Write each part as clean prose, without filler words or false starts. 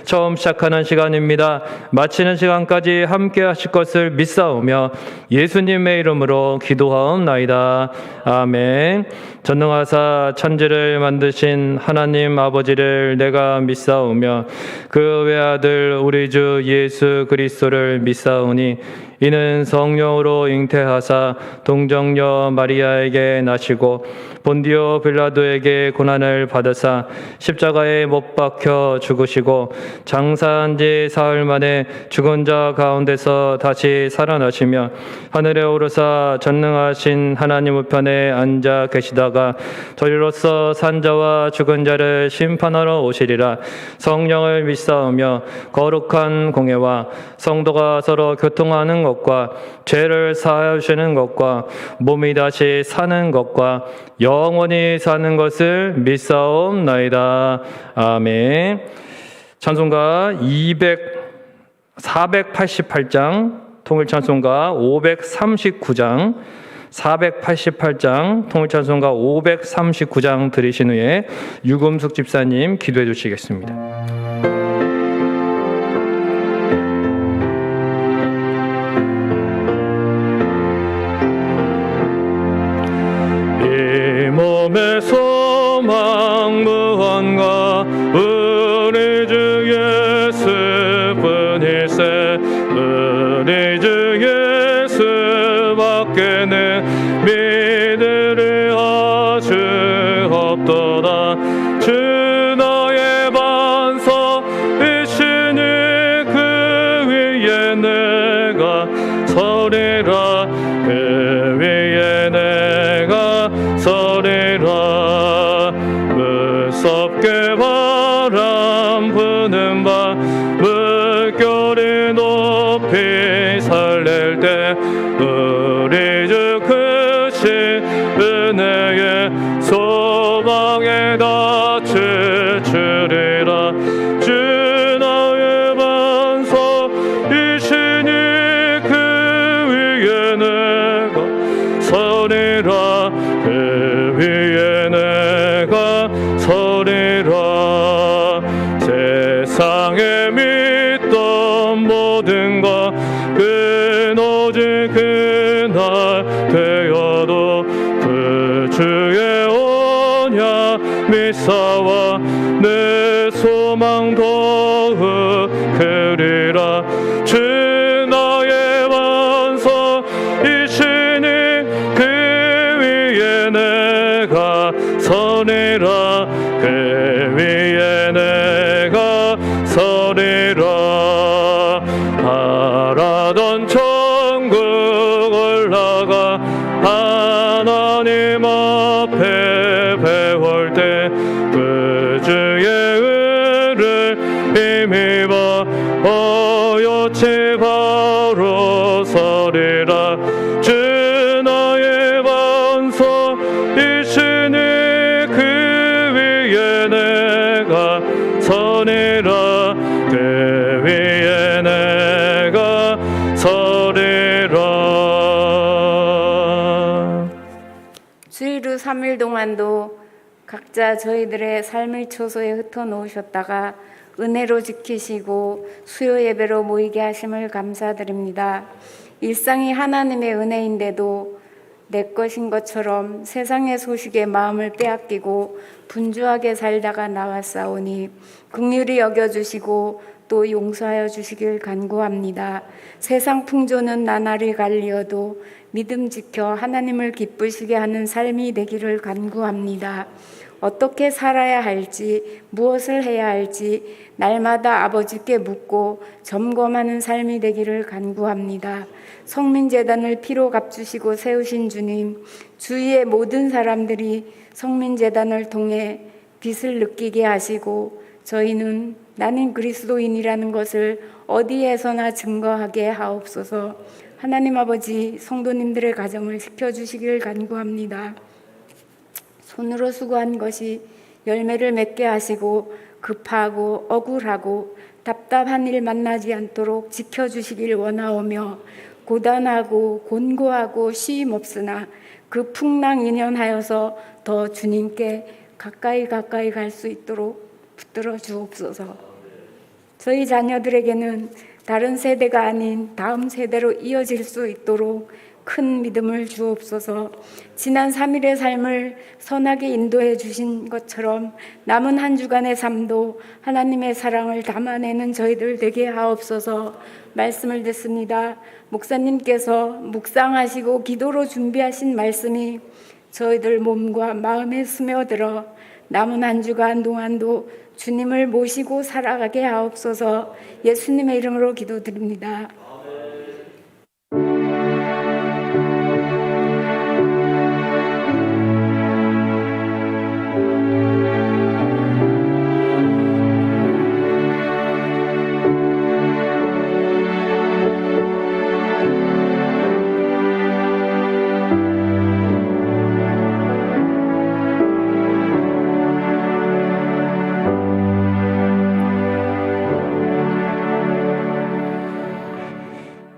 처음 시작하는 시간입니다. 마치는 시간까지 함께 하실 것을 믿사오며 예수님의 이름으로 기도하옵나이다. 아멘. 전능하사 천지를 만드신 하나님 아버지를 내가 믿사오며 그 외아들 우리 주 예수 그리스도를 믿사오니 이는 성령으로 잉태하사 동정녀 마리아에게 나시고 본디오 빌라도에게 고난을 받으사 십자가에 못 박혀 죽으시고 장사한 지 사흘 만에 죽은 자 가운데서 다시 살아나시며 하늘에 오르사 전능하신 하나님 우편에 앉아 계시다가 저리로서 산자와 죽은 자를 심판하러 오시리라. 성령을 믿사오며 거룩한 공예와 성도가 서로 교통하는 것과 죄를 사하여 주시는 것과 몸이 다시 사는 것과 영원히 사는 것을 믿사옵나이다. 아멘. 찬송가 488장, 통일찬송가 539장, 488장, 통일찬송가 539장 들으신 후에 유금숙 집사님 기도해 주시겠습니다. 몸의 소망 무언가 우리 주 예수뿐일세. 우리 주 예수밖에는 믿으리 아주 없도다. 주 너의 반석이시니 그 위에 내가 서리라. 그 위에 내가 서리라. 무섭게 바람 부는 밤 물결이 높이 설렐 때 우리 주 크신 은혜의 소망에 닿을 줄이라. 주 나의 반석이시니 그 위에 내가 서리라. 그 위에 내가 서리라. 세상에 믿던 모든 것 끊어진 그날 되어도 그 주의 언약 믿사와 내 소망 더욱 크리라. 주 나의 반석이시니 그 위에 내가 서리라. 그 위에 내가 서리라. 바라던 천국 올라가 하나님 앞에 배울 때 그 주의 은혜를 힘입어 어여치 바로 서리라. 주 나의 반석이시니 그 위에 내가 서리라. 그 위에 내가 서리라. 주일 후 3일 동안도 각자 저희들의 삶의 초소에 흩어놓으셨다가 은혜로 지키시고 수요 예배로 모이게 하심을 감사드립니다. 일상이 하나님의 은혜인데도 내 것인 것처럼 세상의 소식에 마음을 빼앗기고 분주하게 살다가 나왔사오니 긍휼히 여겨주시고 또 용서하여 주시길 간구합니다. 세상 풍조는 나날이 갈리어도 믿음 지켜 하나님을 기쁘시게 하는 삶이 되기를 간구합니다. 어떻게 살아야 할지, 무엇을 해야 할지 날마다 아버지께 묻고 점검하는 삶이 되기를 간구합니다. 성민재단을 피로 값주시고 세우신 주님, 주위의 모든 사람들이 성민재단을 통해 빛을 느끼게 하시고 저희는 나는 그리스도인이라는 것을 어디에서나 증거하게 하옵소서. 하나님 아버지, 성도님들의 가정을 지켜주시길 간구합니다. 손으로 수고한 것이 열매를 맺게 하시고 급하고 억울하고 답답한 일 만나지 않도록 지켜주시길 원하오며 고단하고 곤고하고 쉼 없으나 그 풍랑 인연하여서 더 주님께 가까이 갈 수 있도록 붙들어 주옵소서. 저희 자녀들에게는 다른 세대가 아닌 다음 세대로 이어질 수 있도록 큰 믿음을 주옵소서. 지난 3일의 삶을 선하게 인도해 주신 것처럼 남은 한 주간의 삶도 하나님의 사랑을 담아내는 저희들 되게 하옵소서. 말씀을 듣습니다. 목사님께서 묵상하시고 기도로 준비하신 말씀이 저희들 몸과 마음에 스며들어 남은 한 주간 동안도 주님을 모시고 살아가게 하옵소서. 예수님의 이름으로 기도드립니다.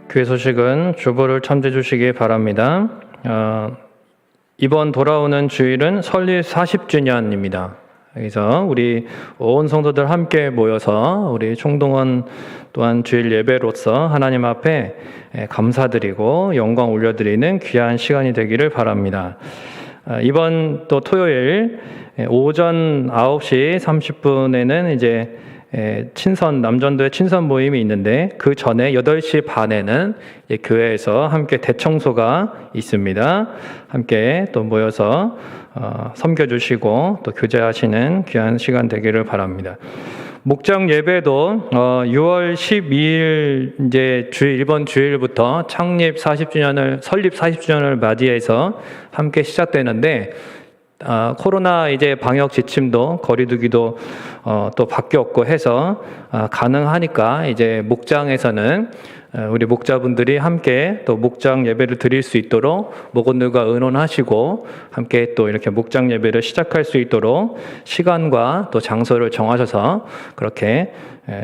교회 소식은 주보를 참조해 주시기 바랍니다. 이번 돌아오는 주일은 설립 40주년입니다. 그래서 우리 온 성도들 함께 모여서 우리 총동원 또한 주일 예배로서 하나님 앞에 감사드리고 영광 올려드리는 귀한 시간이 되기를 바랍니다. 이번 또 토요일 오전 9시 30분에는 이제 남전도의 친선 모임이 있는데 그 전에 8시 반에는 교회에서 함께 대청소가 있습니다. 함께 또 모여서 섬겨주시고 또 교제하시는 귀한 시간 되기를 바랍니다. 목장 예배도 6월 12일 이제 이번 주일부터 설립 40주년을 맞이해서 함께 시작되는데 코로나 이제 방역 지침도 거리두기도 또 바뀌었고 해서 가능하니까 이제 목장에서는 우리 목자분들이 함께 또 목장 예배를 드릴 수 있도록 목원들과 의논하시고 함께 또 이렇게 목장 예배를 시작할 수 있도록 시간과 또 장소를 정하셔서 그렇게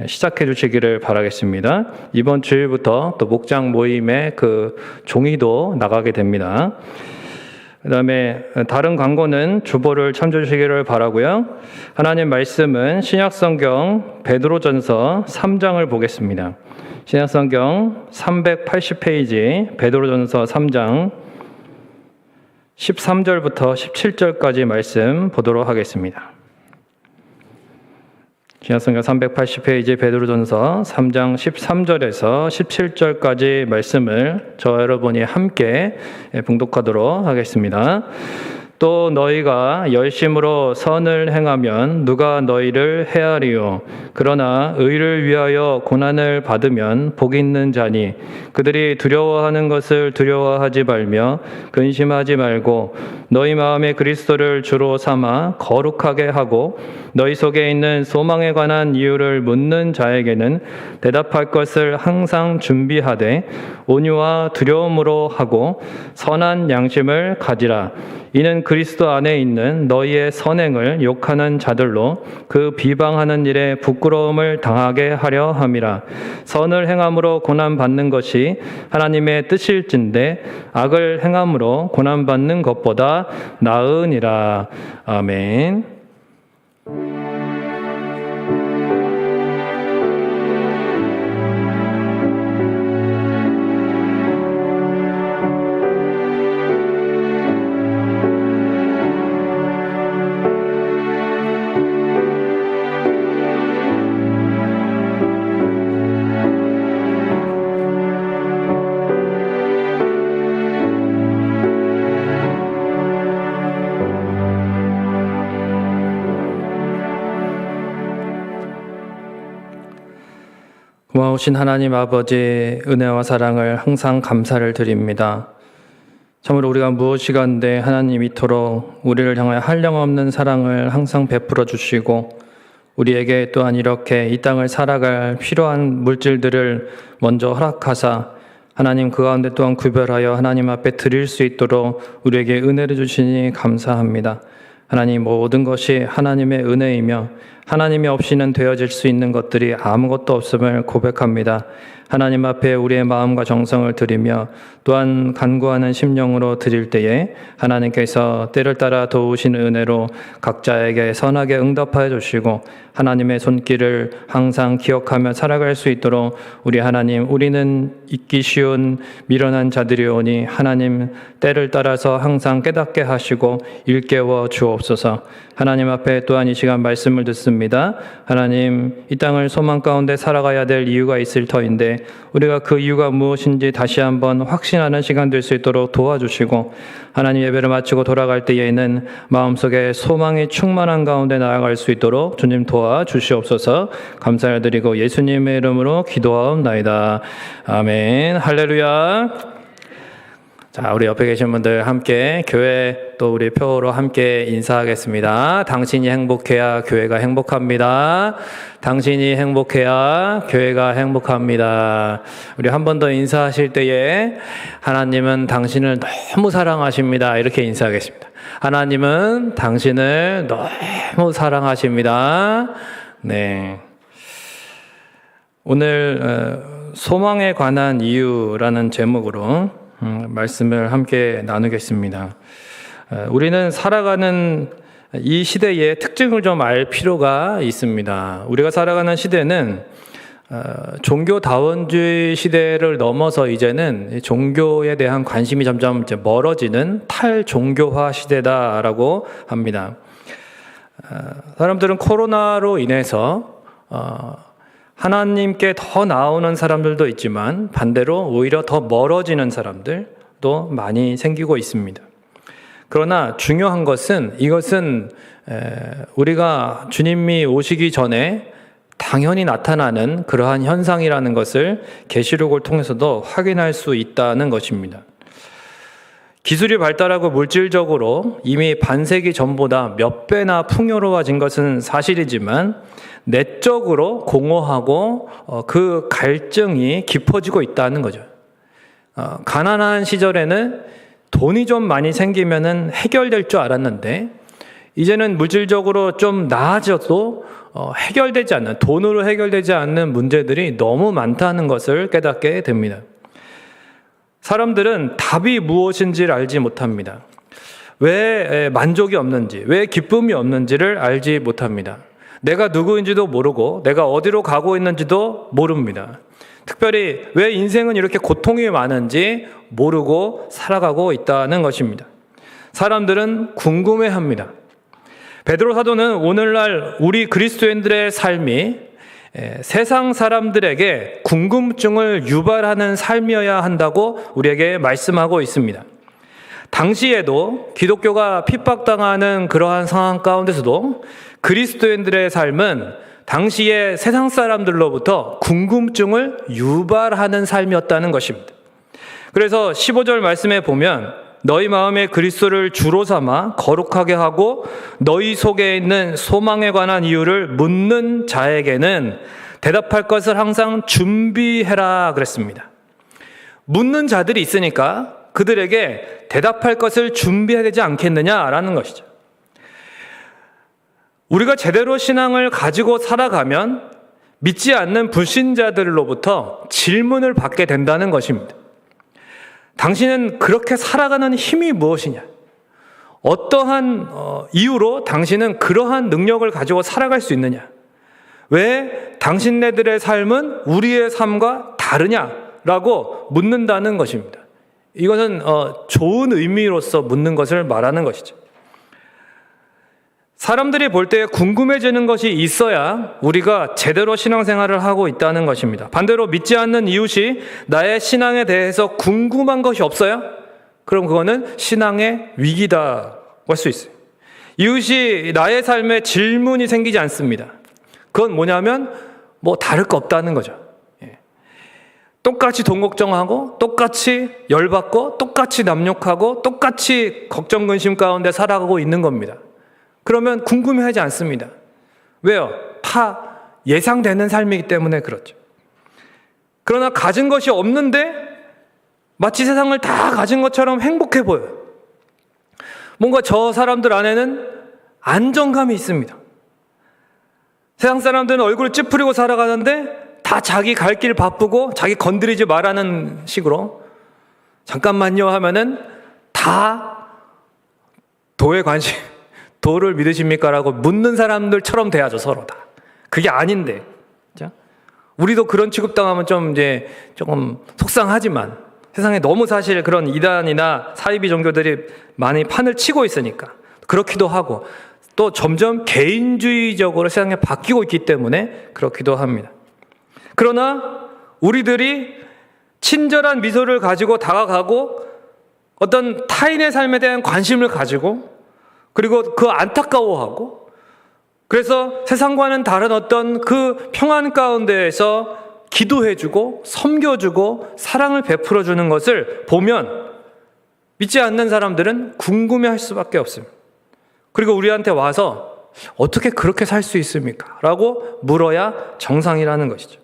시작해 주시기를 바라겠습니다. 이번 주일부터 또 목장 모임의 그 종이도 나가게 됩니다. 그 다음에 다른 광고는 주보를 참조해 주시기를 바라고요. 하나님 말씀은 신약성경 베드로전서 3장을 보겠습니다. 신약성경 380페이지 베드로전서 3장 13절부터 17절까지 말씀 보도록 하겠습니다. 신약성경 380페이지 베드로전서 3장 13절에서 17절까지 말씀을 저 여러분이 함께 봉독하도록 하겠습니다. 또 너희가 열심으로 선을 행하면 누가 너희를 해하리요. 그러나 의를 위하여 고난을 받으면 복 있는 자니 그들이 두려워하는 것을 두려워하지 말며 근심하지 말고 너희 마음에 그리스도를 주로 삼아 거룩하게 하고 너희 속에 있는 소망에 관한 이유를 묻는 자에게는 대답할 것을 항상 준비하되 온유와 두려움으로 하고 선한 양심을 가지라. 이는 그리스도 안에 있는 너희의 선행을 욕하는 자들로 그 비방하는 일에 부끄러움을 당하게 하려 함이라. 선을 행함으로 고난받는 것이 하나님의 뜻일진데 악을 행함으로 고난받는 것보다 나으니라. 아멘. 고마우신 하나님 아버지 은혜와 사랑을 항상 감사를 드립니다. 참으로 우리가 무엇이간데 하나님 이토록 우리를 향하여 한량없는 사랑을 항상 베풀어 주시고 우리에게 또한 이렇게 이 땅을 살아갈 필요한 물질들을 먼저 허락하사 하나님 그 가운데 또한 구별하여 하나님 앞에 드릴 수 있도록 우리에게 은혜를 주시니 감사합니다. 하나님 모든 것이 하나님의 은혜이며 하나님이 없이는 되어질 수 있는 것들이 아무것도 없음을 고백합니다. 하나님 앞에 우리의 마음과 정성을 드리며 또한 간구하는 심령으로 드릴 때에 하나님께서 때를 따라 도우신 은혜로 각자에게 선하게 응답하여 주시고 하나님의 손길을 항상 기억하며 살아갈 수 있도록 우리 하나님, 우리는 잊기 쉬운 미련한 자들이오니 하나님 때를 따라서 항상 깨닫게 하시고 일깨워 주옵소서. 하나님 앞에 또한 이 시간 말씀을 듣습니다. 하나님, 이 땅을 소망 가운데 살아가야 될 이유가 있을 터인데 우리가 그 이유가 무엇인지 다시 한번 확신하는 시간 될 수 있도록 도와주시고 하나님 예배를 마치고 돌아갈 때에는 마음속에 소망이 충만한 가운데 나아갈 수 있도록 주님 도와주시옵소서. 감사를 드리고 예수님의 이름으로 기도하옵나이다. 아멘. 할렐루야. 자, 우리 옆에 계신 분들 함께 교회 또 우리 표로 함께 인사하겠습니다. 당신이 행복해야 교회가 행복합니다. 당신이 행복해야 교회가 행복합니다. 우리 한 번 더 인사하실 때에 하나님은 당신을 너무 사랑하십니다. 이렇게 인사하겠습니다. 하나님은 당신을 너무 사랑하십니다. 네. 오늘 소망에 관한 이유라는 제목으로 말씀을 함께 나누겠습니다. 우리는 살아가는 이 시대의 특징을 좀 알 필요가 있습니다. 우리가 살아가는 시대는 종교다원주의 시대를 넘어서 이제는 종교에 대한 관심이 점점 이제 멀어지는 탈종교화 시대다라고 합니다. 사람들은 코로나로 인해서 하나님께 더 나오는 사람들도 있지만 반대로 오히려 더 멀어지는 사람들도 많이 생기고 있습니다. 그러나 중요한 것은 이것은 우리가 주님이 오시기 전에 당연히 나타나는 그러한 현상이라는 것을 계시록을 통해서도 확인할 수 있다는 것입니다. 기술이 발달하고 물질적으로 이미 반세기 전보다 몇 배나 풍요로워진 것은 사실이지만 내적으로 공허하고 그 갈증이 깊어지고 있다는 거죠. 가난한 시절에는 돈이 좀 많이 생기면은 해결될 줄 알았는데 이제는 물질적으로 좀 나아져도 해결되지 않는, 돈으로 해결되지 않는 문제들이 너무 많다는 것을 깨닫게 됩니다. 사람들은 답이 무엇인지를 알지 못합니다. 왜 만족이 없는지, 왜 기쁨이 없는지를 알지 못합니다. 내가 누구인지도 모르고 내가 어디로 가고 있는지도 모릅니다. 특별히 왜 인생은 이렇게 고통이 많은지 모르고 살아가고 있다는 것입니다. 사람들은 궁금해합니다. 베드로 사도는 오늘날 우리 그리스도인들의 삶이 세상 사람들에게 궁금증을 유발하는 삶이어야 한다고 우리에게 말씀하고 있습니다. 당시에도 기독교가 핍박당하는 그러한 상황 가운데서도 그리스도인들의 삶은 당시에 세상 사람들로부터 궁금증을 유발하는 삶이었다는 것입니다. 그래서 15절 말씀에 보면 너희 마음에 그리스도를 주로 삼아 거룩하게 하고 너희 속에 있는 소망에 관한 이유를 묻는 자에게는 대답할 것을 항상 준비해라 그랬습니다. 묻는 자들이 있으니까 그들에게 대답할 것을 준비해야 되지 않겠느냐라는 것이죠. 우리가 제대로 신앙을 가지고 살아가면 믿지 않는 불신자들로부터 질문을 받게 된다는 것입니다. 당신은 그렇게 살아가는 힘이 무엇이냐? 어떠한 이유로 당신은 그러한 능력을 가지고 살아갈 수 있느냐? 왜 당신네들의 삶은 우리의 삶과 다르냐라고 묻는다는 것입니다. 이것은 좋은 의미로서 묻는 것을 말하는 것이죠. 사람들이 볼 때 궁금해지는 것이 있어야 우리가 제대로 신앙생활을 하고 있다는 것입니다. 반대로 믿지 않는 이웃이 나의 신앙에 대해서 궁금한 것이 없어요? 그럼 그거는 신앙의 위기다고 할 수 있어요. 이웃이 나의 삶에 질문이 생기지 않습니다. 그건 뭐냐면 다를 거 없다는 거죠. 똑같이 돈 걱정하고 똑같이 열받고 똑같이 남욕하고 똑같이 걱정 근심 가운데 살아가고 있는 겁니다. 그러면 궁금해하지 않습니다. 왜요? 다 예상되는 삶이기 때문에 그렇죠. 그러나 가진 것이 없는데 마치 세상을 다 가진 것처럼 행복해 보여요. 뭔가 저 사람들 안에는 안정감이 있습니다. 세상 사람들은 얼굴을 찌푸리고 살아가는데 다 자기 갈 길 바쁘고 자기 건드리지 말라는 식으로 잠깐만요 하면은 다 도를 믿으십니까? 라고 묻는 사람들처럼 돼야죠, 서로 다. 그게 아닌데. 그죠? 우리도 그런 취급당하면 조금 속상하지만 세상에 너무 사실 그런 이단이나 사이비 종교들이 많이 판을 치고 있으니까 그렇기도 하고 또 점점 개인주의적으로 세상에 바뀌고 있기 때문에 그렇기도 합니다. 그러나 우리들이 친절한 미소를 가지고 다가가고 어떤 타인의 삶에 대한 관심을 가지고 그리고 그 안타까워하고 그래서 세상과는 다른 어떤 그 평안 가운데에서 기도해주고 섬겨주고 사랑을 베풀어주는 것을 보면 믿지 않는 사람들은 궁금해할 수밖에 없습니다. 그리고 우리한테 와서 어떻게 그렇게 살 수 있습니까? 라고 물어야 정상이라는 것이죠.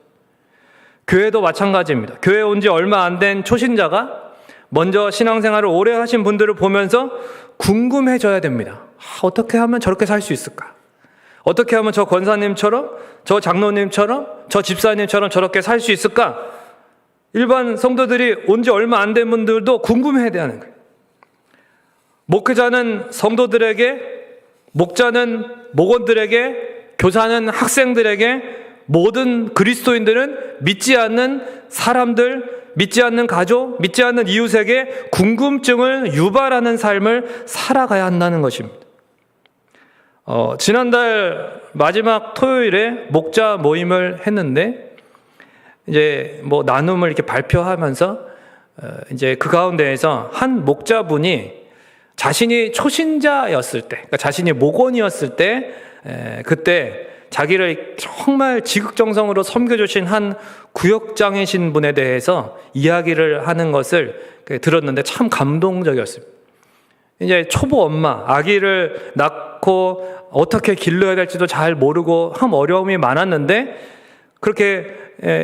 교회도 마찬가지입니다. 교회에 온 지 얼마 안 된 초신자가 먼저 신앙생활을 오래 하신 분들을 보면서 궁금해져야 됩니다. 어떻게 하면 저렇게 살 수 있을까? 어떻게 하면 저 권사님처럼, 저 장로님처럼, 저 집사님처럼 저렇게 살 수 있을까? 일반 성도들이 온 지 얼마 안 된 분들도 궁금해야 되는 거예요. 목회자는 성도들에게, 목자는 목원들에게, 교사는 학생들에게, 모든 그리스도인들은 믿지 않는 사람들, 믿지 않는 가족, 믿지 않는 이웃에게 궁금증을 유발하는 삶을 살아가야 한다는 것입니다. 지난달 마지막 토요일에 목자 모임을 했는데 이제 나눔을 이렇게 발표하면서 이제 그 가운데에서 한 목자분이 자신이 초신자였을 때, 그러니까 자신이 목원이었을 때 그때 자기를 정말 지극정성으로 섬겨주신 한 구역장이신 분에 대해서 이야기를 하는 것을 들었는데 참 감동적이었습니다. 이제 초보 엄마, 아기를 낳고 어떻게 길러야 될지도 잘 모르고 참 어려움이 많았는데 그렇게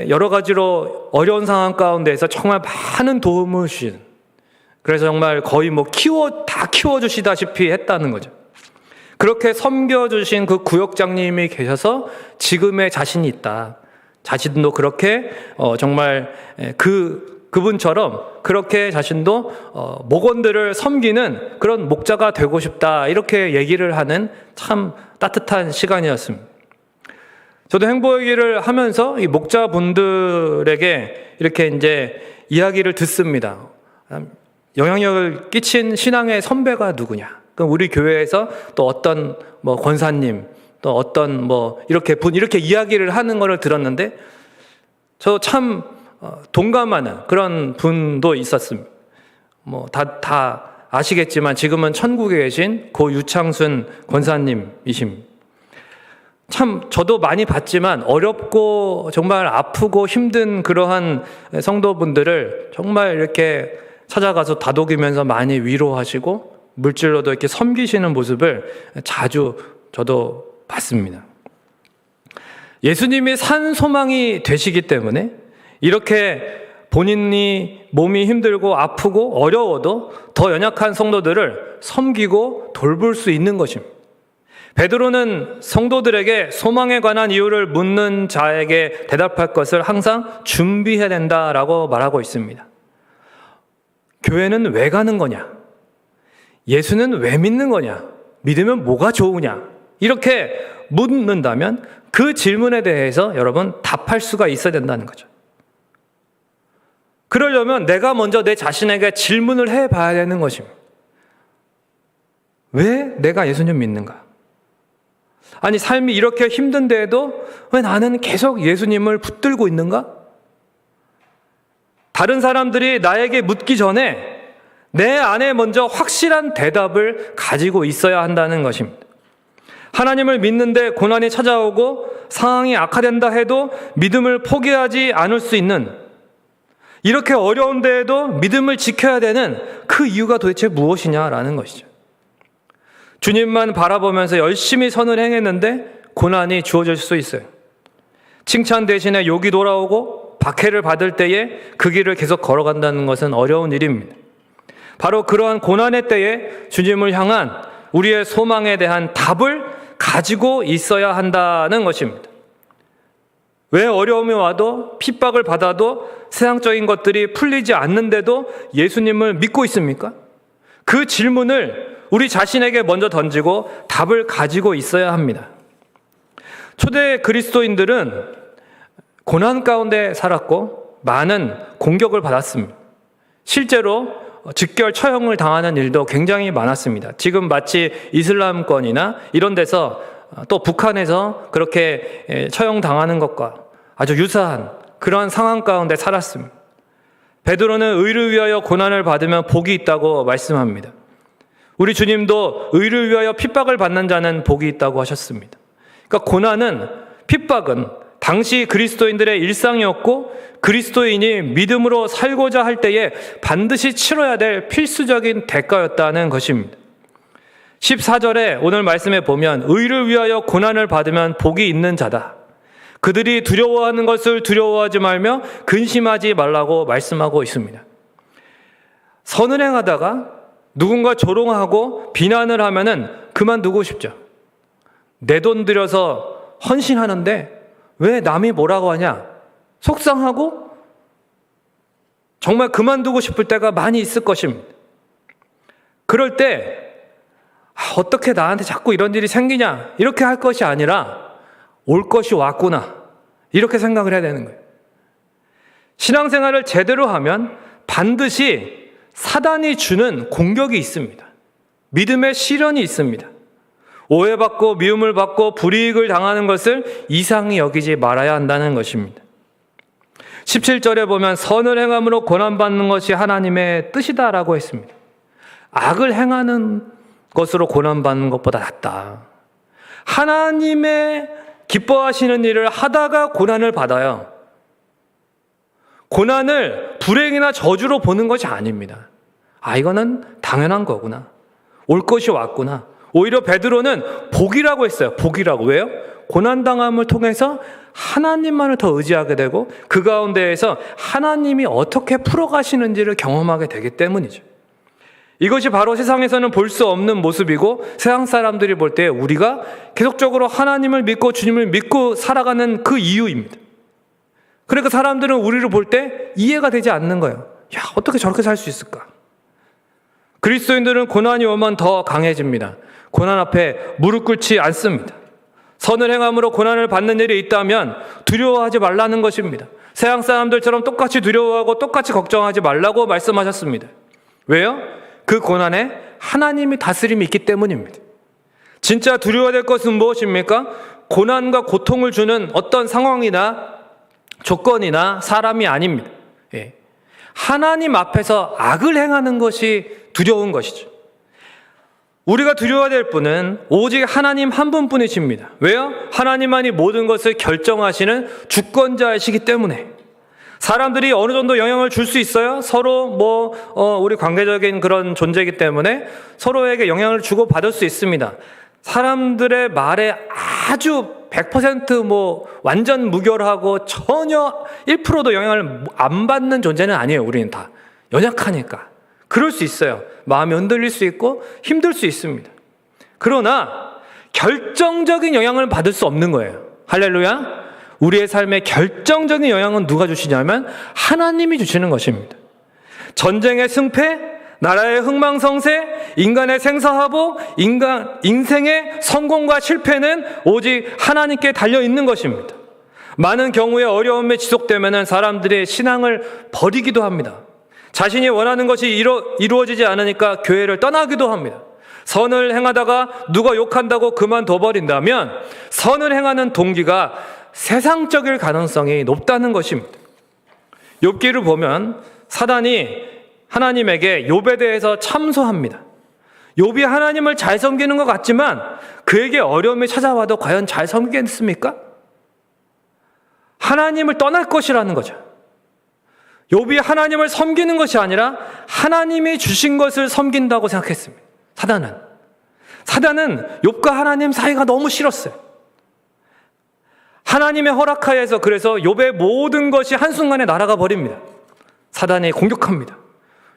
여러 가지로 어려운 상황 가운데에서 정말 많은 도움을 주신, 그래서 정말 거의 다 키워주시다시피 했다는 거죠. 그렇게 섬겨주신 그 구역장님이 계셔서 지금의 자신이 있다. 자신도 그렇게 정말 그분처럼 그렇게 자신도 목원들을 섬기는 그런 목자가 되고 싶다. 이렇게 얘기를 하는 참 따뜻한 시간이었습니다. 저도 행보기를 하면서 이 목자분들에게 이렇게 이제 이야기를 듣습니다. 영향력을 끼친 신앙의 선배가 누구냐? 그럼 우리 교회에서 또 어떤 권사님, 또 어떤 이렇게 이야기를 하는 거를 들었는데 저 참 동감하는 그런 분도 있었습니다. 다 아시겠지만 지금은 천국에 계신 고 유창순 권사님이십니다. 참 저도 많이 봤지만 어렵고 정말 아프고 힘든 그러한 성도분들을 정말 이렇게 찾아가서 다독이면서 많이 위로하시고 물질로도 이렇게 섬기시는 모습을 자주 저도 봤습니다. 예수님이 산 소망이 되시기 때문에 이렇게 본인이 몸이 힘들고 아프고 어려워도 더 연약한 성도들을 섬기고 돌볼 수 있는 것입니다. 베드로는 성도들에게 소망에 관한 이유를 묻는 자에게 대답할 것을 항상 준비해야 된다라고 말하고 있습니다. 교회는 왜 가는 거냐? 예수는 왜 믿는 거냐? 믿으면 뭐가 좋으냐? 이렇게 묻는다면 그 질문에 대해서 여러분 답할 수가 있어야 된다는 거죠. 그러려면 내가 먼저 내 자신에게 질문을 해봐야 되는 것입니다. 왜 내가 예수님 믿는가? 아니 삶이 이렇게 힘든데도 왜 나는 계속 예수님을 붙들고 있는가? 다른 사람들이 나에게 묻기 전에 내 안에 먼저 확실한 대답을 가지고 있어야 한다는 것입니다. 하나님을 믿는데 고난이 찾아오고 상황이 악화된다 해도 믿음을 포기하지 않을 수 있는, 이렇게 어려운 데에도 믿음을 지켜야 되는 그 이유가 도대체 무엇이냐라는 것이죠. 주님만 바라보면서 열심히 선을 행했는데 고난이 주어질 수 있어요. 칭찬 대신에 욕이 돌아오고 박해를 받을 때에 그 길을 계속 걸어간다는 것은 어려운 일입니다. 바로 그러한 고난의 때에 주님을 향한 우리의 소망에 대한 답을 가지고 있어야 한다는 것입니다. 왜 어려움이 와도 핍박을 받아도 세상적인 것들이 풀리지 않는데도 예수님을 믿고 있습니까? 그 질문을 우리 자신에게 먼저 던지고 답을 가지고 있어야 합니다. 초대 그리스도인들은 고난 가운데 살았고 많은 공격을 받았습니다. 실제로 즉결 처형을 당하는 일도 굉장히 많았습니다. 지금 마치 이슬람권이나 이런 데서 또 북한에서 그렇게 처형당하는 것과 아주 유사한 그런 상황 가운데 살았습니다. 베드로는 의를 위하여 고난을 받으면 복이 있다고 말씀합니다. 우리 주님도 의를 위하여 핍박을 받는 자는 복이 있다고 하셨습니다. 그러니까 고난은, 핍박은 당시 그리스도인들의 일상이었고 그리스도인이 믿음으로 살고자 할 때에 반드시 치러야 될 필수적인 대가였다는 것입니다. 14절에 오늘 말씀에 보면 의를 위하여 고난을 받으면 복이 있는 자다. 그들이 두려워하는 것을 두려워하지 말며 근심하지 말라고 말씀하고 있습니다. 선을 행하다가 누군가 조롱하고 비난을 하면은 그만두고 싶죠. 내 돈 들여서 헌신하는데 왜 남이 뭐라고 하냐? 속상하고 정말 그만두고 싶을 때가 많이 있을 것입니다. 그럴 때 어떻게 나한테 자꾸 이런 일이 생기냐? 이렇게 할 것이 아니라 올 것이 왔구나. 이렇게 생각을 해야 되는 거예요. 신앙생활을 제대로 하면 반드시 사단이 주는 공격이 있습니다. 믿음의 시련이 있습니다. 오해받고 미움을 받고 불이익을 당하는 것을 이상히 여기지 말아야 한다는 것입니다. 17절에 보면 선을 행함으로 고난받는 것이 하나님의 뜻이다라고 했습니다. 악을 행하는 것으로 고난받는 것보다 낫다. 하나님의 기뻐하시는 일을 하다가 고난을 받아요. 고난을 불행이나 저주로 보는 것이 아닙니다. 이거는 당연한 거구나. 올 것이 왔구나. 오히려 베드로는 복이라고 했어요. 복이라고. 왜요? 고난당함을 통해서 하나님만을 더 의지하게 되고 그 가운데에서 하나님이 어떻게 풀어가시는지를 경험하게 되기 때문이죠. 이것이 바로 세상에서는 볼 수 없는 모습이고 세상 사람들이 볼 때 우리가 계속적으로 하나님을 믿고 주님을 믿고 살아가는 그 이유입니다. 그러니까 사람들은 우리를 볼 때 이해가 되지 않는 거예요. 야, 어떻게 저렇게 살 수 있을까? 그리스도인들은 고난이 오면 더 강해집니다. 고난 앞에 무릎 꿇지 않습니다. 선을 행함으로 고난을 받는 일이 있다면 두려워하지 말라는 것입니다. 세상 사람들처럼 똑같이 두려워하고 똑같이 걱정하지 말라고 말씀하셨습니다. 왜요? 그 고난에 하나님이 다스림이 있기 때문입니다. 진짜 두려워야 될 것은 무엇입니까? 고난과 고통을 주는 어떤 상황이나 조건이나 사람이 아닙니다. 하나님 앞에서 악을 행하는 것이 두려운 것이죠. 우리가 두려워야 될 분은 오직 하나님 한 분뿐이십니다. 왜요? 하나님만이 모든 것을 결정하시는 주권자이시기 때문에. 사람들이 어느 정도 영향을 줄 수 있어요. 서로 우리 관계적인 그런 존재이기 때문에 서로에게 영향을 주고 받을 수 있습니다. 사람들의 말에 아주 100% 완전 무결하고 전혀 1%도 영향을 안 받는 존재는 아니에요. 우리는 다 연약하니까. 그럴 수 있어요. 마음이 흔들릴 수 있고 힘들 수 있습니다. 그러나 결정적인 영향을 받을 수 없는 거예요. 할렐루야. 우리의 삶에 결정적인 영향은 누가 주시냐면 하나님이 주시는 것입니다. 전쟁의 승패, 나라의 흥망성쇠, 인간의 생사하복, 인생의 성공과 실패는 오직 하나님께 달려있는 것입니다. 많은 경우에 어려움이 지속되면 사람들의 신앙을 버리기도 합니다. 자신이 원하는 것이 이루어지지 않으니까 교회를 떠나기도 합니다. 선을 행하다가 누가 욕한다고 그만둬버린다면 선을 행하는 동기가 세상적일 가능성이 높다는 것입니다. 욥기를 보면 사단이 하나님에게 욥에 대해서 참소합니다. 욥이 하나님을 잘 섬기는 것 같지만 그에게 어려움이 찾아와도 과연 잘 섬기겠습니까? 하나님을 떠날 것이라는 거죠. 욥이 하나님을 섬기는 것이 아니라 하나님이 주신 것을 섬긴다고 생각했습니다. 사단은 욥과 하나님 사이가 너무 싫었어요. 하나님의 허락하에서 그래서 욥의 모든 것이 한순간에 날아가 버립니다. 사단이 공격합니다.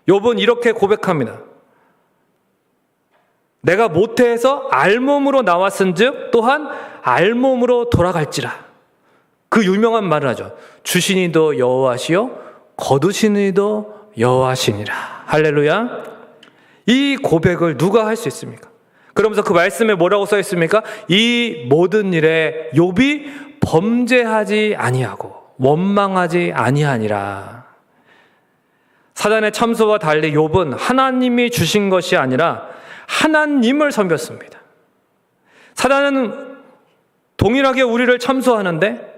욥은 이렇게 고백합니다. 내가 모태에서 알몸으로 나왔은즉 또한 알몸으로 돌아갈지라. 그 그 유명한 말을 하죠. 주시니도 여호와시요 거두시니도 여호와시니라. 할렐루야. 이 고백을 누가 할 수 있습니까? 그러면서 그 말씀에 뭐라고 써 있습니까? 이 모든 일에 욥이 범죄하지 아니하고 원망하지 아니하니라. 사단의 참소와 달리 욥은 하나님이 주신 것이 아니라 하나님을 섬겼습니다. 사단은 동일하게 우리를 참소하는데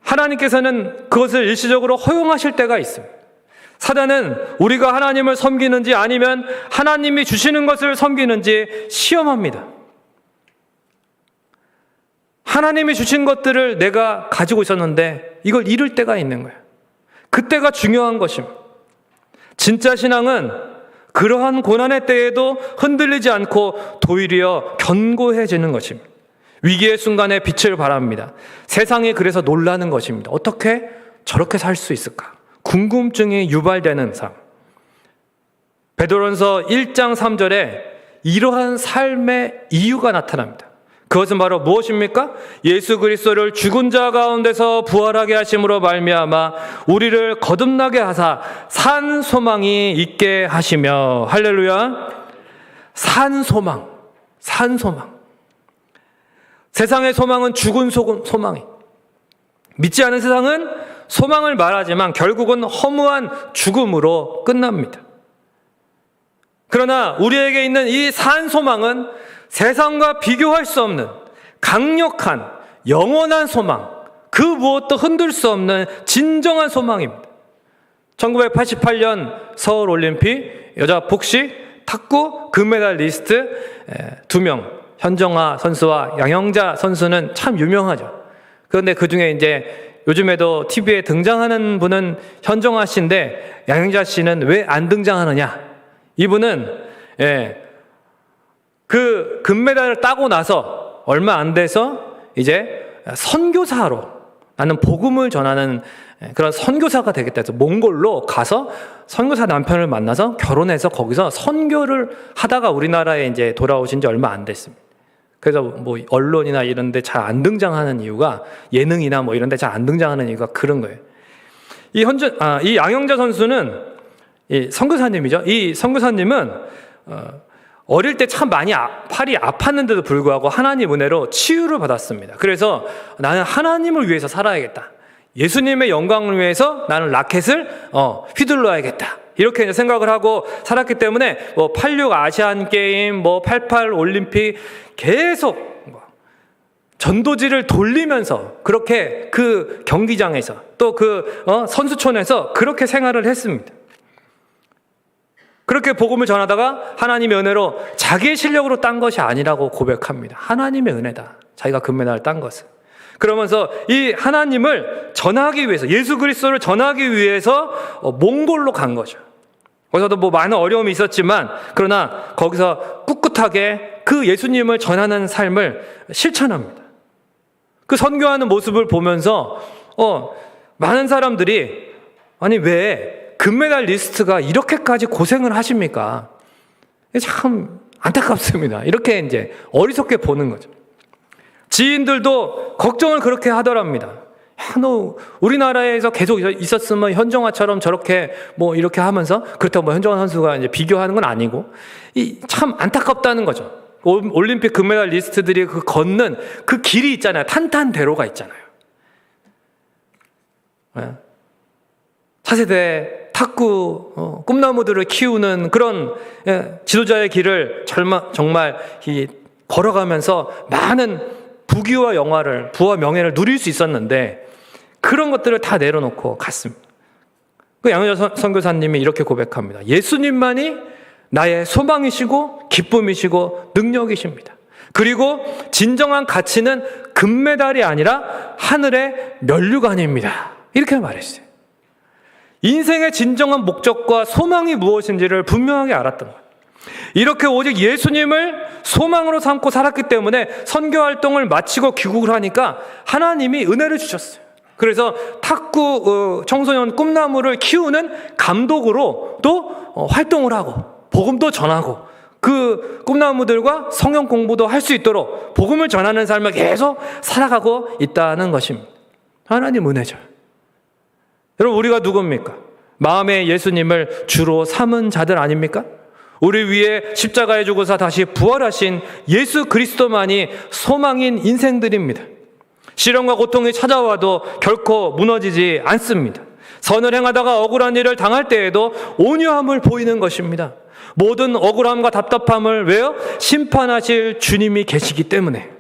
하나님께서는 그것을 일시적으로 허용하실 때가 있습니다. 사단은 우리가 하나님을 섬기는지 아니면 하나님이 주시는 것을 섬기는지 시험합니다. 하나님이 주신 것들을 내가 가지고 있었는데 이걸 잃을 때가 있는 거예요. 그때가 중요한 것입니다. 진짜 신앙은 그러한 고난의 때에도 흔들리지 않고 도리어 견고해지는 것입니다. 위기의 순간에 빛을 발합니다. 세상이 그래서 놀라는 것입니다. 어떻게 저렇게 살 수 있을까? 궁금증이 유발되는 삶. 베드로전서 1장 3절에 이러한 삶의 이유가 나타납니다. 그것은 바로 무엇입니까? 예수 그리스도를 죽은 자 가운데서 부활하게 하심으로 말미암아 우리를 거듭나게 하사 산 소망이 있게 하시며. 할렐루야. 산 소망. 세상의 소망은 죽은 소망이. 믿지 않은 세상은 소망을 말하지만 결국은 허무한 죽음으로 끝납니다. 그러나 우리에게 있는 이 산 소망은 세상과 비교할 수 없는 강력한 영원한 소망, 그 무엇도 흔들 수 없는 진정한 소망입니다. 1988년 서울올림픽 여자 복식 탁구 금메달리스트 2명, 현정아 선수와 양영자 선수는 참 유명하죠. 그런데 그 중에 이제 요즘에도 TV에 등장하는 분은 현정아 씨인데 양영자 씨는 왜 안 등장하느냐? 이분은 그 금메달을 따고 나서 얼마 안 돼서 이제 선교사로, 나는 복음을 전하는 그런 선교사가 되겠다 해서 몽골로 가서 선교사 남편을 만나서 결혼해서 거기서 선교를 하다가 우리나라에 이제 돌아오신 지 얼마 안 됐습니다. 그래서 뭐 언론이나 이런 데 잘 안 등장하는 이유가, 예능이나 뭐 이런 데 잘 안 등장하는 이유가 그런 거예요. 이 양영자 선수는 이 선교사님이죠. 이 선교사님은 어릴 때 참 많이 팔이 아팠는데도 불구하고 하나님 은혜로 치유를 받았습니다. 그래서 나는 하나님을 위해서 살아야겠다. 예수님의 영광을 위해서 나는 라켓을 휘둘러야겠다. 이렇게 이제 생각을 하고 살았기 때문에 뭐 86 아시안 게임, 뭐 88 올림픽 계속 전도지를 돌리면서 그렇게 그 경기장에서 또 그 선수촌에서 그렇게 생활을 했습니다. 그렇게 복음을 전하다가 하나님의 은혜로 자기의 실력으로 딴 것이 아니라고 고백합니다. 하나님의 은혜다. 자기가 금메달을 딴 것은. 그러면서 이 하나님을 전하기 위해서, 예수 그리스도를 전하기 위해서 몽골로 간 거죠. 거기서도 뭐 많은 어려움이 있었지만 그러나 거기서 꿋꿋하게 그 예수님을 전하는 삶을 실천합니다. 그 선교하는 모습을 보면서 많은 사람들이 아니 왜 금메달리스트가 이렇게까지 고생을 하십니까? 참 안타깝습니다. 이렇게 이제 어리석게 보는 거죠. 지인들도 걱정을 그렇게 하더랍니다. 야, 너 우리나라에서 계속 있었으면 현정아처럼 저렇게 뭐 이렇게 하면서, 그렇다고 뭐 현정아 선수가 이제 비교하는 건 아니고, 참 안타깝다는 거죠. 올림픽 금메달리스트들이 그 걷는 그 길이 있잖아요. 탄탄대로가 있잖아요. 차세대 탁구 꿈나무들을 키우는 그런 지도자의 길을 정말 걸어가면서 많은 부귀와 영화를, 부와 명예를 누릴 수 있었는데 그런 것들을 다 내려놓고 갔습니다. 그 양효자 선교사님이 이렇게 고백합니다. 예수님만이 나의 소망이시고 기쁨이시고 능력이십니다. 그리고 진정한 가치는 금메달이 아니라 하늘의 면류관입니다. 이렇게 말했어요. 인생의 진정한 목적과 소망이 무엇인지를 분명하게 알았던 거예요. 이렇게 오직 예수님을 소망으로 삼고 살았기 때문에 선교 활동을 마치고 귀국을 하니까 하나님이 은혜를 주셨어요. 그래서 탁구 청소년 꿈나무를 키우는 감독으로 또 활동을 하고 복음도 전하고 그 꿈나무들과 성경 공부도 할 수 있도록 복음을 전하는 삶을 계속 살아가고 있다는 것입니다. 하나님 은혜죠. 여러분, 우리가 누굽니까? 마음에 예수님을 주로 삼은 자들 아닙니까? 우리 위에 십자가에 죽으사 다시 부활하신 예수 그리스도만이 소망인 인생들입니다. 시련과 고통이 찾아와도 결코 무너지지 않습니다. 선을 행하다가 억울한 일을 당할 때에도 온유함을 보이는 것입니다. 모든 억울함과 답답함을 왜요? 심판하실 주님이 계시기 때문에.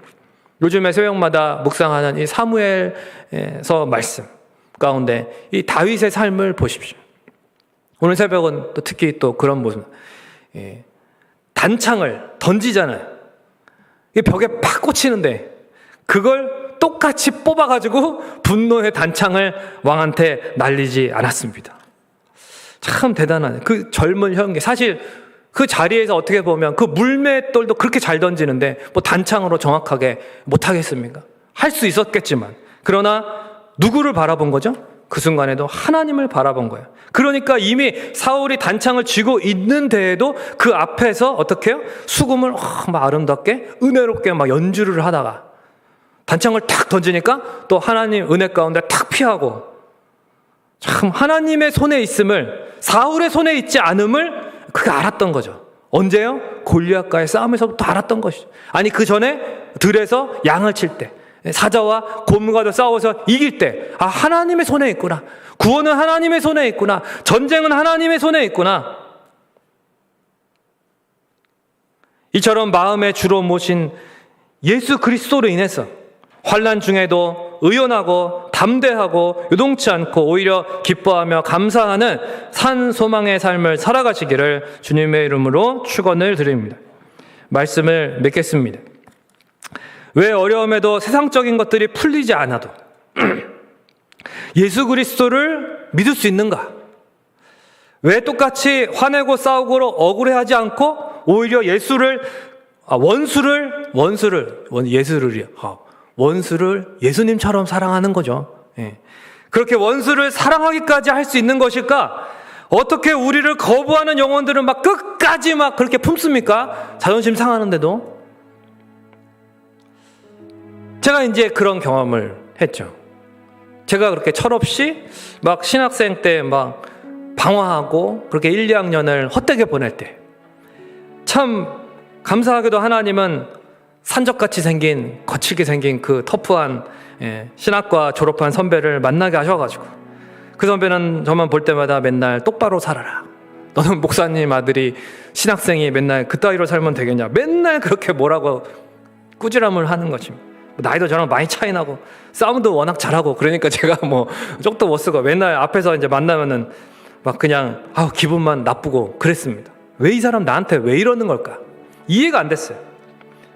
요즘에 새벽마다 묵상하는 이 사무엘서 말씀 가운데 이 다윗의 삶을 보십시오. 오늘 새벽은 또 특히 또 그런 모습. 단창을 던지잖아요. 벽에 팍 꽂히는데 그걸 똑같이 뽑아가지고 분노의 단창을 왕한테 날리지 않았습니다. 참 대단하네. 그 젊은 형기. 사실 그 자리에서 어떻게 보면 그 물맷돌도 그렇게 잘 던지는데 뭐 단창으로 정확하게 못하겠습니까? 할 수 있었겠지만. 그러나 누구를 바라본 거죠? 그 순간에도 하나님을 바라본 거예요. 그러니까 이미 사울이 단창을 쥐고 있는 데에도 그 앞에서 어떻게 해요? 수금을 막 아름답게 은혜롭게 막 연주를 하다가 단창을 탁 던지니까 또 하나님 은혜 가운데 탁 피하고, 참 하나님의 손에 있음을, 사울의 손에 있지 않음을 그가 알았던 거죠. 언제요? 골리앗과의 싸움에서부터 알았던 것이죠. 아니 그 전에 들에서 양을 칠 때, 사자와 곰과도 싸워서 이길 때, 아 하나님의 손에 있구나. 구원은 하나님의 손에 있구나. 전쟁은 하나님의 손에 있구나. 이처럼 마음의 주로 모신 예수 그리스도로 인해서 환난 중에도 의연하고 담대하고 요동치 않고 오히려 기뻐하며 감사하는 산 소망의 삶을 살아가시기를 주님의 이름으로 축원을 드립니다. 말씀을 맺겠습니다. 왜 어려움에도 세상적인 것들이 풀리지 않아도 예수 그리스도를 믿을 수 있는가? 왜 똑같이 화내고 싸우고 억울해하지 않고 오히려 원수를 예수님처럼 사랑하는 거죠. 예. 그렇게 원수를 사랑하기까지 할 수 있는 것일까? 어떻게 우리를 거부하는 영혼들은 막 끝까지 막 그렇게 품습니까? 자존심 상하는데도. 제가 이제 그런 경험을 했죠. 제가 그렇게 철없이 막 신학생 때 막 방황하고 그렇게 1, 2학년을 헛되게 보낼 때 참 감사하게도 하나님은 산적같이 생긴, 거칠게 생긴 그 터프한 신학과 졸업한 선배를 만나게 하셔가지고 그 선배는 저만 볼 때마다 맨날 똑바로 살아라. 너는 목사님 아들이 신학생이 맨날 그따위로 살면 되겠냐. 맨날 그렇게 뭐라고 꾸지람을 하는 것입니다. 나이도 저랑 많이 차이 나고 싸움도 워낙 잘하고 그러니까 제가 뭐 쪽도 못 쓰고 맨날 앞에서 이제 만나면은 막 그냥 기분만 나쁘고 그랬습니다. 왜 이 사람 나한테 왜 이러는 걸까? 이해가 안 됐어요.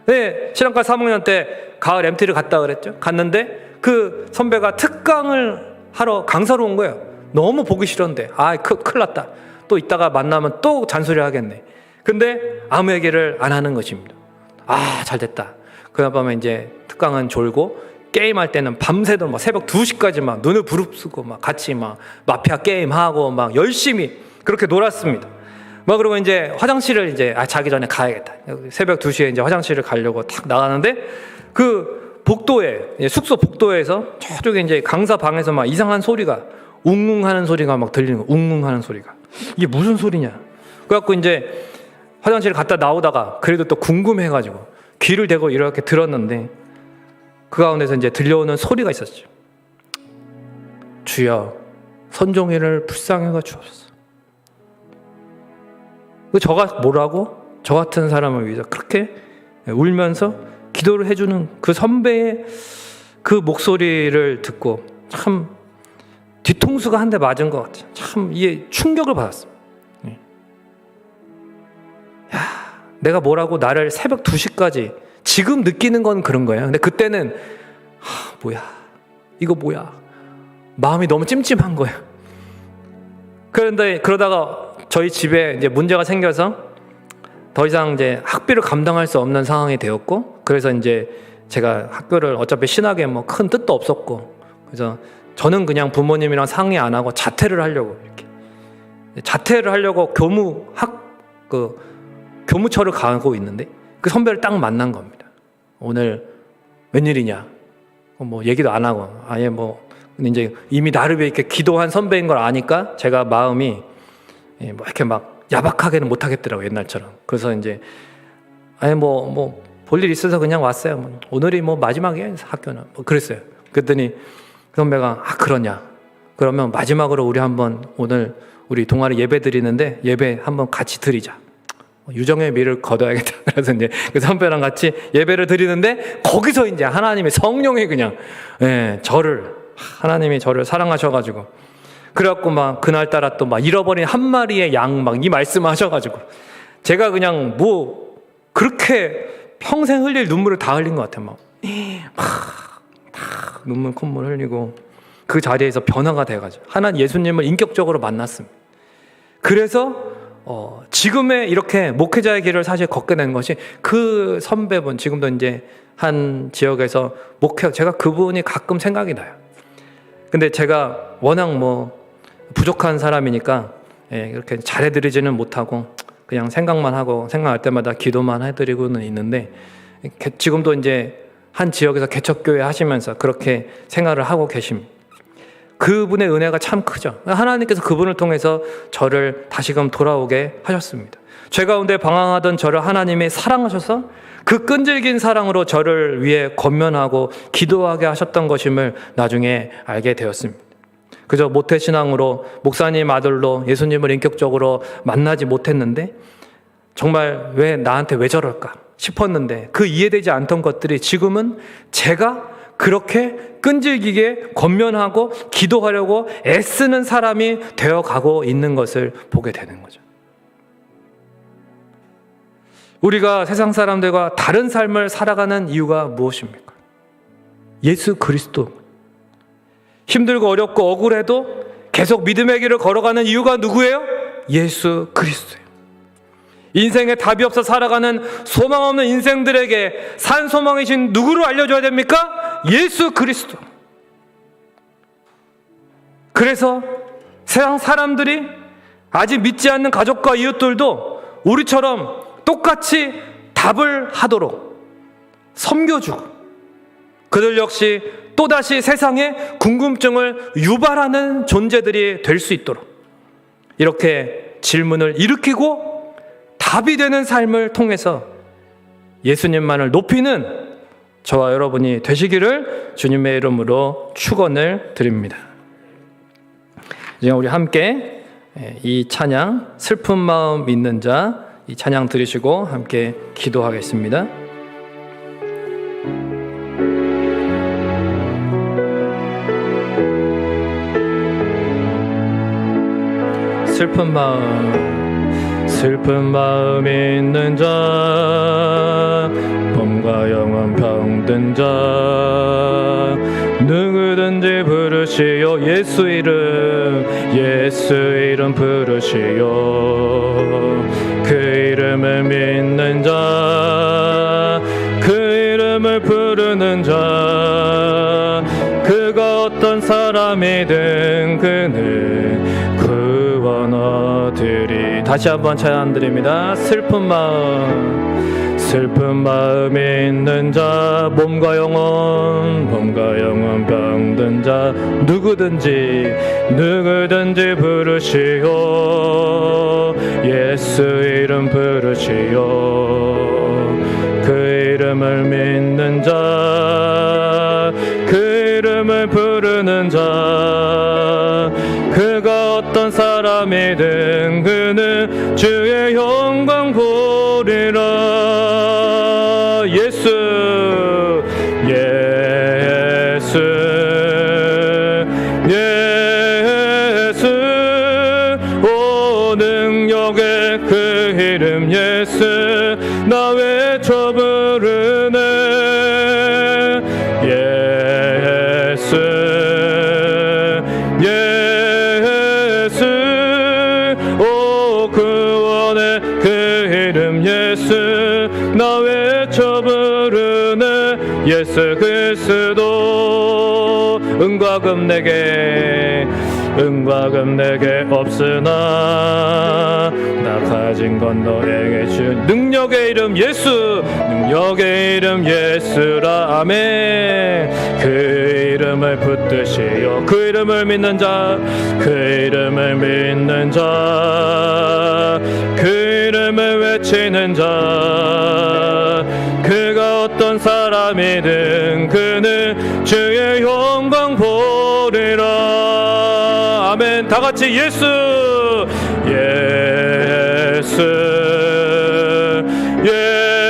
네, 신학과 3학년 때 가을 MT를 갔다 그랬죠. 갔는데 그 선배가 특강을 하러 강사로 온 거예요. 너무 보기 싫었는데 큰일 났다. 또 이따가 만나면 또 잔소리 하겠네. 근데 아무 얘기를 안 하는 것입니다. 잘 됐다. 그다음에 이제 특강은 졸고 게임할 때는 밤새도록 막 새벽 2시까지 막 눈을 부릅쓰고 막 같이 막 마피아 게임하고 막 열심히 그렇게 놀았습니다. 그러고 이제 화장실을 이제 자기 전에 가야겠다. 새벽 2시에 이제 화장실을 가려고 탁 나가는데 그 복도에, 숙소 복도에서 저쪽에 이제 강사 방에서 막 이상한 소리가, 웅웅 하는 소리가 막 들리는 거, 웅웅 하는 소리가. 이게 무슨 소리냐. 그래갖고 이제 화장실 갔다 나오다가 그래도 또 궁금해가지고 귀를 대고 이렇게 들었는데 그 가운데서 이제 들려오는 소리가 있었죠. 주여, 선종이를 불쌍히 주옵소서. 저가 뭐라고? 저 같은 사람을 위해서 그렇게 울면서 기도를 해주는 그 선배의 그 목소리를 듣고 참 뒤통수가 한 대 맞은 것 같아요. 참 이게 충격을 받았습니다. 내가 뭐라고 나를 새벽 2시까지, 지금 느끼는 건 그런 거예요. 근데 그때는 이거 뭐야 마음이 너무 찜찜한 거예요. 그런데 그러다가 저희 집에 이제 문제가 생겨서 더 이상 이제 학비를 감당할 수 없는 상황이 되었고, 그래서 이제 제가 학교를 어차피 신학에 뭐 큰 뜻도 없었고, 그래서 저는 그냥 부모님이랑 상의 안 하고 자퇴를 하려고 교무처를 가고 있는데 그 선배를 딱 만난 겁니다. 오늘 웬일이냐? 뭐 얘기도 안 하고 아예 뭐 근데 이제 이미 나를 위해 이렇게 기도한 선배인 걸 아니까 제가 마음이 뭐 이렇게 막 야박하게는 못 하겠더라고요, 옛날처럼. 그래서 이제 아니 뭐 볼 일 있어서 그냥 왔어요. 뭐 오늘이 뭐 마지막이에요, 학교는. 뭐 그랬어요. 그랬더니 그 선배가 그러냐? 그러면 마지막으로 우리 한번 오늘 우리 동아리 예배 드리는데 예배 한번 같이 드리자. 유정의 미를 거둬야겠다. 그래서 이제 그 선배랑 같이 예배를 드리는데 거기서 이제 하나님의 성령이 그냥 하나님이 저를 사랑하셔가지고 그래갖고 막 그날따라 또 막 잃어버린 한 마리의 양 막 이 말씀하셔가지고 제가 그냥 뭐 그렇게 평생 흘릴 눈물을 다 흘린 것 같아요. 막 눈물 콧물 흘리고 그 자리에서 변화가 돼가지고 하나님 예수님을 인격적으로 만났습니다. 그래서 지금의 이렇게 목회자의 길을 사실 걷게 된 것이 그 선배분, 지금도 이제 한 지역에서 제가 그분이 가끔 생각이 나요. 근데 제가 워낙 뭐 부족한 사람이니까 이렇게 잘해드리지는 못하고 그냥 생각만 하고 생각할 때마다 기도만 해드리고는 있는데 지금도 이제 한 지역에서 개척교회 하시면서 그렇게 생활을 하고 계십니다. 그분의 은혜가 참 크죠. 하나님께서 그분을 통해서 저를 다시금 돌아오게 하셨습니다. 죄 가운데 방황하던 저를 하나님이 사랑하셔서 그 끈질긴 사랑으로 저를 위해 권면하고 기도하게 하셨던 것임을 나중에 알게 되었습니다. 그저 모태신앙으로 목사님 아들로 예수님을 인격적으로 만나지 못했는데 정말 나한테 왜 저럴까 싶었는데 그 이해되지 않던 것들이 지금은 제가 그렇게 끈질기게 권면하고 기도하려고 애쓰는 사람이 되어가고 있는 것을 보게 되는 거죠. 우리가 세상 사람들과 다른 삶을 살아가는 이유가 무엇입니까? 예수 그리스도. 힘들고 어렵고 억울해도 계속 믿음의 길을 걸어가는 이유가 누구예요? 예수 그리스도예요. 인생에 답이 없어 살아가는 소망 없는 인생들에게 산 소망이신 누구를 알려줘야 됩니까? 예수 그리스도. 그래서 세상 사람들이 아직 믿지 않는 가족과 이웃들도 우리처럼 똑같이 답을 하도록 섬겨주고 그들 역시 또다시 세상에 궁금증을 유발하는 존재들이 될 수 있도록 이렇게 질문을 일으키고 답이 되는 삶을 통해서 예수님만을 높이는 저와 여러분이 되시기를 주님의 이름으로 축원을 드립니다. 이제 우리 함께 이 찬양 슬픈 마음 있는 자 이 찬양 들으시고 함께 기도하겠습니다. 슬픈 마음 있는 자 몸과 영혼 병든 자 누구든지 부르시오 예수 이름 부르시오 그 이름을 믿는 자 그 이름을 부르는 자 그가 어떤 사람이든 그는 구원하리라. 다시 한번 찬양 드립니다. 슬픈 마음 있는 자 몸과 영혼 병든 자 누구든지 부르시오 예수 이름 부르시오 그 이름을 믿는 자 그 이름을 부르는 자 그가 어떤 사람이든 그는 주의 영광 보리라. 예수 오 능력의 그 이름 예수 나 외쳐 부르네 오 구원의 그 이름 예수 나 외쳐 부르네 예수 그리스도 은과 금 내게 없으나 나 가진 건 너에게 준 능력의 이름 예수라 아멘 그 이름 이름을 붙드시어 그 이름을 믿는 자, 그 이름을 믿는 자, 그 이름을 외치는 자, 그가 어떤 사람이든 그는 주의 영광 보리라. 아멘. 다 같이 예수, 예수, 예수.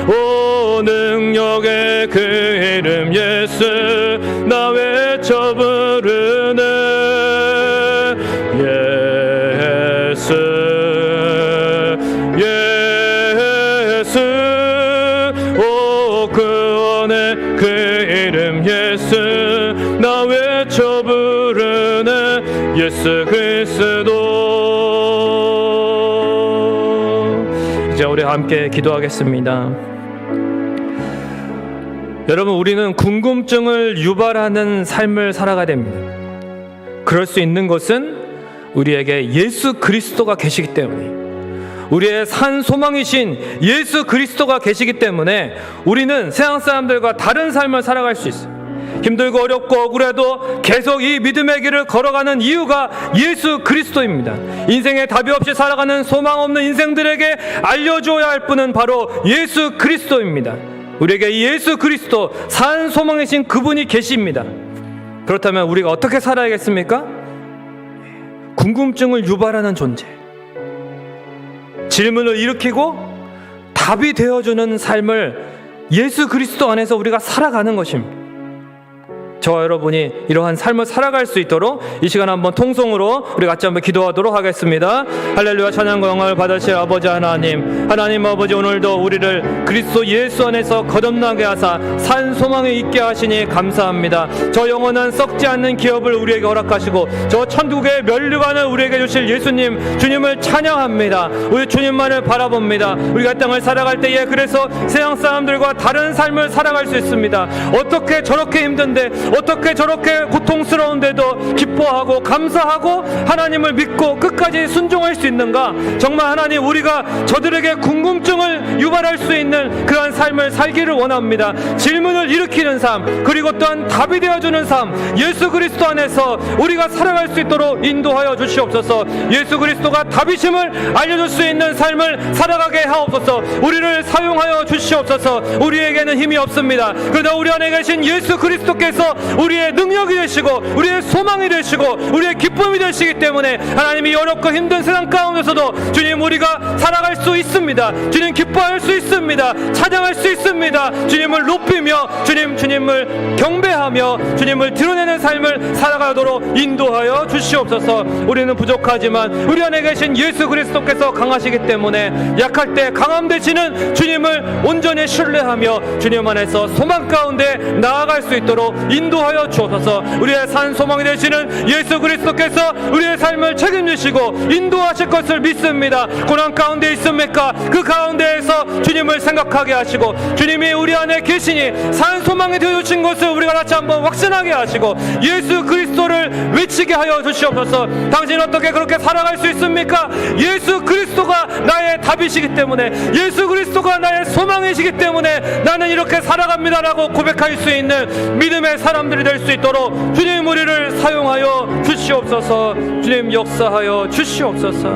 오 능력의 그 이름 예수, 나 외쳐 부르네. 예수, 예수. 오 구원의 그 이름 예수, 나 외쳐 부르네. 예수 그리스도. 이제 우리 함께 기도하겠습니다. 여러분, 우리는 궁금증을 유발하는 삶을 살아가야 됩니다. 그럴 수 있는 것은 우리에게 예수 그리스도가 계시기 때문에, 우리의 산 소망이신 예수 그리스도가 계시기 때문에 우리는 세상 사람들과 다른 삶을 살아갈 수 있어요. 힘들고 어렵고 억울해도 계속 이 믿음의 길을 걸어가는 이유가 예수 그리스도입니다. 인생에 답이 없이 살아가는 소망 없는 인생들에게 알려줘야 할 분은 바로 예수 그리스도입니다. 우리에게 예수 그리스도 산 소망이신 그분이 계십니다. 그렇다면 우리가 어떻게 살아야겠습니까? 궁금증을 유발하는 존재, 질문을 일으키고 답이 되어주는 삶을 예수 그리스도 안에서 우리가 살아가는 것입니다. 저와 여러분이 이러한 삶을 살아갈 수 있도록 이 시간 한번 통성으로 우리 같이 한번 기도하도록 하겠습니다. 할렐루야. 찬양과 영광을 받으실 아버지 하나님, 하나님 아버지, 오늘도 우리를 그리스도 예수 안에서 거듭나게 하사 산 소망에 있게 하시니 감사합니다. 저 영원한 썩지 않는 기업을 우리에게 허락하시고 저 천국의 면류관을 우리에게 주실 예수님, 주님을 찬양합니다. 우리 주님만을 바라봅니다. 우리가 땅을 살아갈 때에 그래서 세상 사람들과 다른 삶을 살아갈 수 있습니다. 어떻게 저렇게 힘든데, 어떻게 저렇게 고통스러운데도 기뻐하고 감사하고 하나님을 믿고 끝까지 순종할 수 있는가? 정말 하나님, 우리가 저들에게 궁금증을 유발할 수 있는 그러한 삶을 살기를 원합니다. 질문을 일으키는 삶, 그리고 또한 답이 되어주는 삶, 예수 그리스도 안에서 우리가 살아갈 수 있도록 인도하여 주시옵소서. 예수 그리스도가 답이심을 알려줄 수 있는 삶을 살아가게 하옵소서. 우리를 사용하여 주시옵소서. 우리에게는 힘이 없습니다. 그러나 우리 안에 계신 예수 그리스도께서 우리의 능력이 되시고 우리의 소망이 되시고 우리의 기쁨이 되시기 때문에 하나님이 어렵고 힘든 세상 가운데서도 주님, 우리가 살아갈 수 있습니다. 주님, 기뻐할 수 있습니다. 찬양할 수 있습니다. 주님을 높이며 주님을 경배하며 주님을 드러내는 삶을 살아가도록 인도하여 주시옵소서. 우리는 부족하지만 우리 안에 계신 예수 그리스도께서 강하시기 때문에 약할 때 강함 되시는 주님을 온전히 신뢰하며 주님 안에서 소망 가운데 나아갈 수 있도록 인도하여 주옵소서. 우리의 산 소망이 되시는 예수 그리스도께서 우리의 삶을 책임지시고 인도하실 것을 믿습니다. 고난 가운데 있습니까? 그 가운데에서 주님을 생각하게 하시고 주님이 우리 안에 계시니 산 소망이 되어주신 것을 우리가 다시 한번 확신하게 하시고 예수 그리스도를 외치게 하여 주시옵소서. 당신 어떻게 그렇게 살아갈 수 있습니까? 예수 그리스도가 나의 답이시기 때문에, 예수 그리스도가 나의 소망이시기 때문에 나는 이렇게 살아갑니다라고 고백할 수 있는 믿음의 사람들이 될 수 있도록 주님, 우리를 사용하여 주시옵소서. 주님, 역사하여 주시옵소서.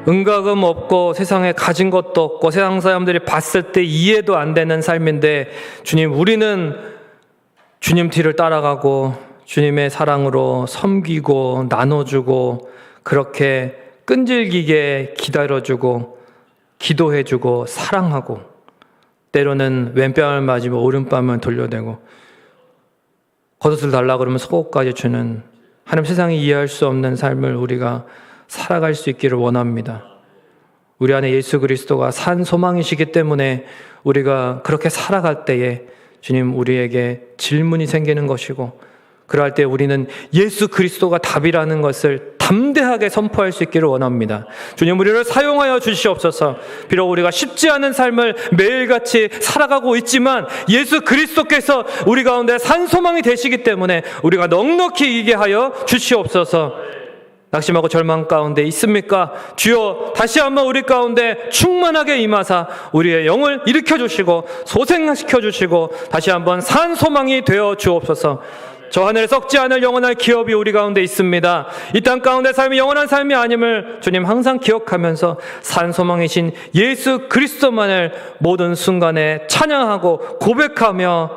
응가금 없고 세상에 가진 것도 없고 세상 사람들이 봤을 때 이해도 안 되는 삶인데, 주님, 우리는 주님 뒤를 따라가고 주님의 사랑으로 섬기고 나눠주고 그렇게 끈질기게 기다려주고 기도해주고 사랑하고, 때로는 왼뺨을 맞으면 오른뺨을 돌려대고 겉옷을 달라 그러면 속옷까지 주는, 하나님, 세상이 이해할 수 없는 삶을 우리가 살아갈 수 있기를 원합니다. 우리 안에 예수 그리스도가 산 소망이시기 때문에 우리가 그렇게 살아갈 때에 주님, 우리에게 질문이 생기는 것이고, 그럴 때 우리는 예수 그리스도가 답이라는 것을 담대하게 선포할 수 있기를 원합니다. 주님, 우리를 사용하여 주시옵소서. 비록 우리가 쉽지 않은 삶을 매일같이 살아가고 있지만 예수 그리스도께서 우리 가운데 산 소망이 되시기 때문에 우리가 넉넉히 이기게 하여 주시옵소서. 낙심하고 절망 가운데 있습니까? 주여 다시 한번 우리 가운데 충만하게 임하사 우리의 영을 일으켜 주시고 소생시켜 주시고 다시 한번 산 소망이 되어 주옵소서. 저 하늘에 썩지 않을 영원한 기업이 우리 가운데 있습니다. 이 땅 가운데 삶이 영원한 삶이 아님을 주님 항상 기억하면서 산 소망이신 예수 그리스도만을 모든 순간에 찬양하고 고백하며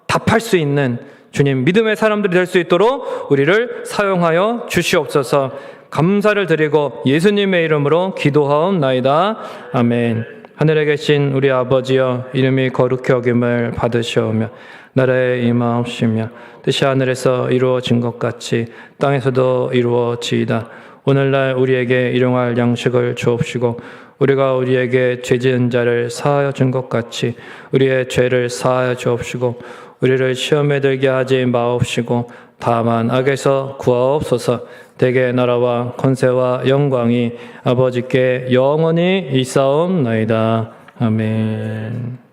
답할 수 있는 주님 믿음의 사람들이 될 수 있도록 우리를 사용하여 주시옵소서. 감사를 드리고 예수님의 이름으로 기도하옵나이다. 아멘. 하늘에 계신 우리 아버지여, 이름이 거룩히 여김을 받으시오며 나라에 임하옵시며 뜻이 하늘에서 이루어진 것 같이 땅에서도 이루어지이다. 오늘날 우리에게 일용할 양식을 주옵시고 우리가 우리에게 죄 지은 자를 사하여 준 것 같이 우리의 죄를 사하여 주옵시고 우리를 시험에 들게 하지 마옵시고 다만 악에서 구하옵소서. 대개 나라와 권세와 영광이 아버지께 영원히 있사옵나이다. 아멘.